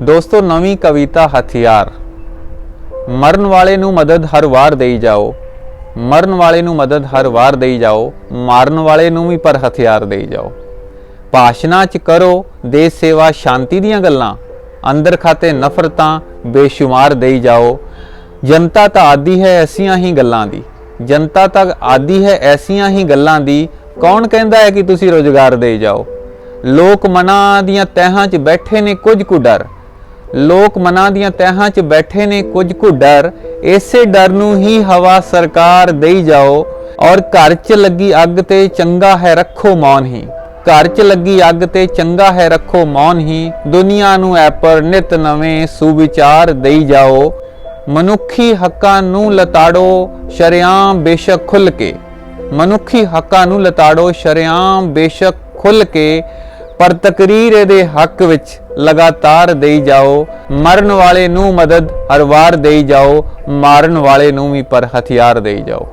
दोस्तों नवी कविता हथियार। मਰਨ वाले नू मदद हर वार देई जाओ, मਰਨ वाले नू मदद हर वार देई जाओ, मारन वाले नू भी पर हथियार देई जाओ। भाषणां च करो देश सेवा शांति दीयां गल्लां, अंदर खाते नफरतां बेशुमार देई जाओ। जनता तां आदि है ऐसियां ही गल्लां दी, जनता तां आदि है ऐसियां ही गल्लां दी, कौन कहंदा है कि तुसीं रोजगार देई जाओ। लोक मनां दीयां तहां च बैठे ने कुछ कु डर, लोक मनां दीयां तहां च बैठे ने कुछ कु डर, इसे डर नू ही हवा सरकार देई जाओ। और घर च लगी अग ते चंगा है रखो मौन ही, घर च लगी अग ते चंगा है रखो मौन ही, दुनिया नू ऐपर नित नवें सुविचार देई जाओ। मनुखी हक्कां नू लताड़ो शरेआम बेशक खुल के, मनुखी हक्कां नू लताड़ो शरेआम बेशक खुल के, पर तकरीर दे हक विच लगातार देई जाओ। मरन वाले नू मदद हर वार देई जाओ, मारन वाले नू भी पर हथियार देई जाओ।